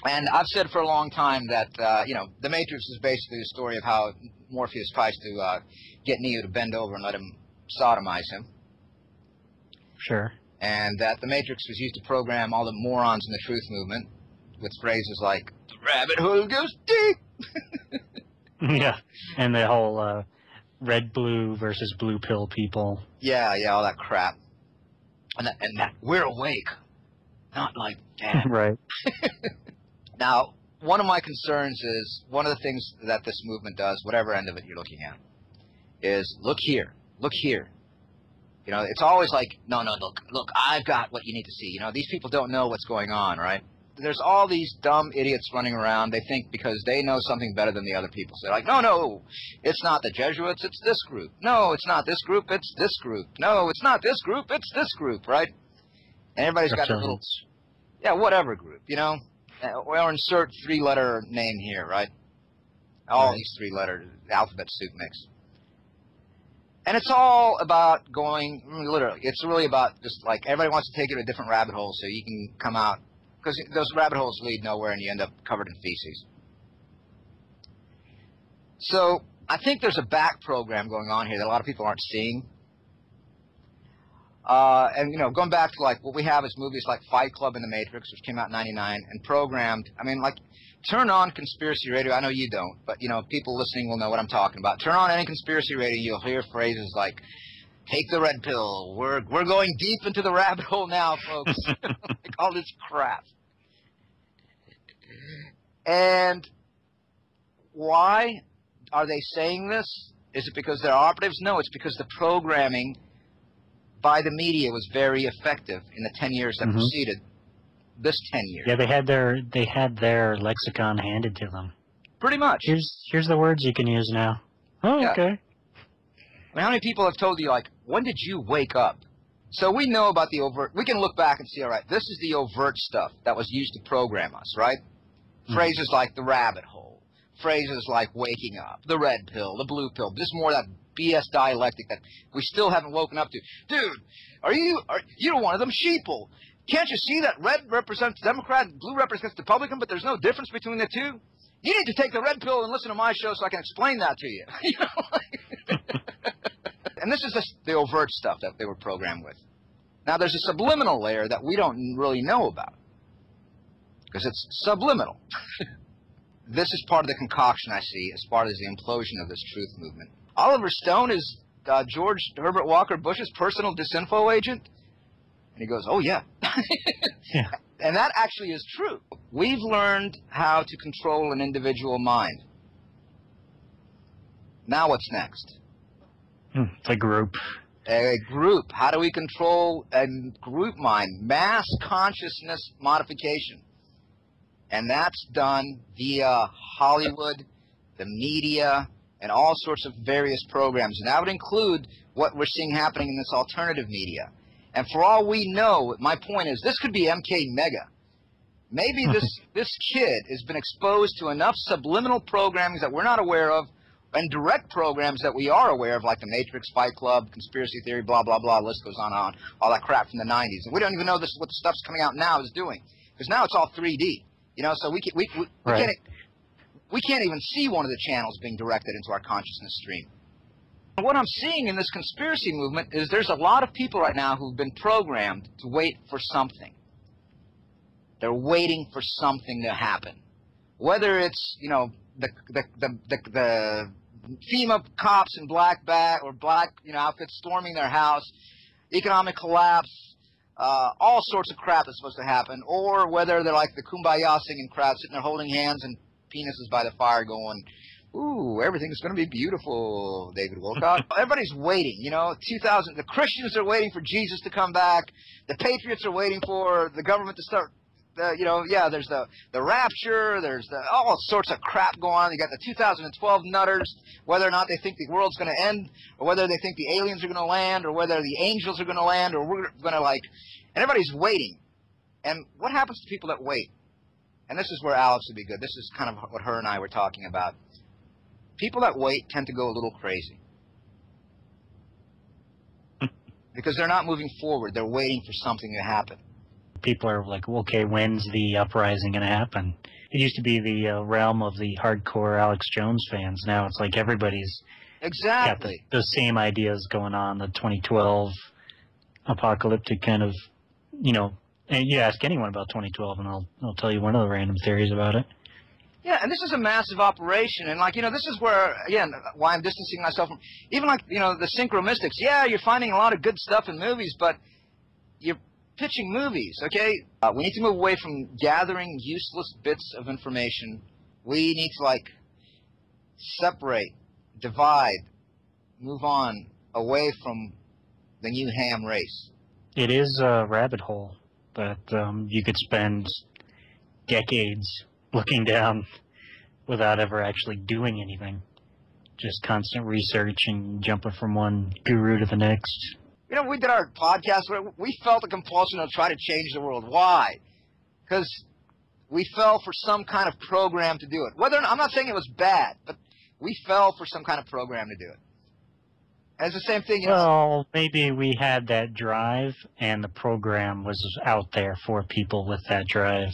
And I've said for a long time that, The Matrix is basically the story of how Morpheus tries to get Neo to bend over and let him sodomize him. Sure. And that the Matrix was used to program all the morons in the truth movement with phrases like, "The rabbit hole goes deep." Yeah, and the whole red-blue versus blue pill people. Yeah, all that crap. And that we're awake, not like that. Right. Now, one of my concerns is, one of the things that this movement does, whatever end of it you're looking at, is look here, look here. It's always like, no, look, I've got what you need to see. These people don't know what's going on, right? There's all these dumb idiots running around. They think because they know something better than the other people. So they're like, no, it's not the Jesuits, it's this group. No, it's not this group, it's this group. No, it's not this group, it's this group, right? And everybody's got a little, whatever group, Or insert three-letter name here, right? All these three-letter alphabet soup mix. And it's all about going, literally, it's really about just like everybody wants to take you to a different rabbit hole so you can come out, because those rabbit holes lead nowhere and you end up covered in feces. So I think there's a back program going on here that a lot of people aren't seeing. And, going back to like what we have is movies like Fight Club and The Matrix, which came out in '99 and programmed. I mean, like, turn on conspiracy radio. I know you don't, but, people listening will know what I'm talking about. Turn on any conspiracy radio, you'll hear phrases like, "Take the red pill. We're going deep into the rabbit hole now, folks." Like all this crap. And why are they saying this? Is it because they're operatives? No, it's because the programming by the media was very effective in the 10 years that preceded this 10 years. Yeah, they had their lexicon handed to them. Pretty much. Here's the words you can use now. Oh, yeah. Okay. I mean, how many people have told you, like, when did you wake up? So we know about the overt. We can look back and see, all right, this is the overt stuff that was used to program us, right? Phrases like the rabbit hole. Phrases like waking up, the red pill, the blue pill. Just more of that BS dialectic that we still haven't woken up to. Dude, you're one of them sheeple. Can't you see that red represents Democrat, blue represents Republican, but there's no difference between the two? You need to take the red pill and listen to my show so I can explain that to you. And this is just the overt stuff that they were programmed with. Now, there's a subliminal layer that we don't really know about, because it's subliminal. This is part of the concoction I see as part of the implosion of this truth movement. Oliver Stone is George Herbert Walker Bush's personal disinfo agent? And he goes, oh, yeah. Yeah. And that actually is true. We've learned how to control an individual mind. Now what's next? A group. A group. How do we control a group mind? Mass consciousness modification. And that's done via Hollywood, the media, and all sorts of various programs. And that would include what we're seeing happening in this alternative media. And for all we know, my point is, this could be MK Mega. Maybe this kid has been exposed to enough subliminal programming that we're not aware of, and direct programs that we are aware of, like The Matrix, Fight Club, conspiracy theory, blah, blah, blah, list goes on, all that crap from the 90s. And we don't even know what the stuff's coming out now is doing, because now it's all 3D. So we can't even see one of the channels being directed into our consciousness stream. And what I'm seeing in this conspiracy movement is there's a lot of people right now who've been programmed to wait for something. They're waiting for something to happen. Whether it's, the FEMA cops in black outfits storming their house, economic collapse, all sorts of crap that's supposed to happen, or whether they're like the Kumbaya singing crowd sitting there holding hands and penises by the fire going, ooh, everything's going to be beautiful, David Wilcock. Everybody's waiting, the Christians are waiting for Jesus to come back. The patriots are waiting for the government to start, there's the rapture, there's all sorts of crap going on. You got the 2012 nutters, whether or not they think the world's going to end, or whether they think the aliens are going to land, or whether the angels are going to land, or we're going to and everybody's waiting. And what happens to people that wait? And this is where Alex would be good. This is kind of what her and I were talking about. People that wait tend to go a little crazy. Because they're not moving forward. They're waiting for something to happen. people are like, okay, when's the uprising going to happen? It used to be the realm of the hardcore Alex Jones fans. Now it's like everybody's Exactly. got the same ideas going on, the 2012 apocalyptic kind of, and you ask anyone about 2012 and I'll tell you one of the random theories about it. Yeah, and this is a massive operation, and like, this is where, again, why I'm distancing myself from, even like, the synchromystics. Yeah, you're finding a lot of good stuff in movies, but you're pitching movies, okay? We need to move away from gathering useless bits of information. We need to, like, separate, divide, move on away from the new ham race. It is a rabbit hole that you could spend decades looking down without ever actually doing anything. Just constant research and jumping from one guru to the next. We did our podcast where we felt a compulsion to try to change the world. Why? Because we fell for some kind of program to do it. I'm not saying it was bad, but we fell for some kind of program to do it. And it's the same thing, Well, maybe we had that drive, and the program was out there for people with that drive.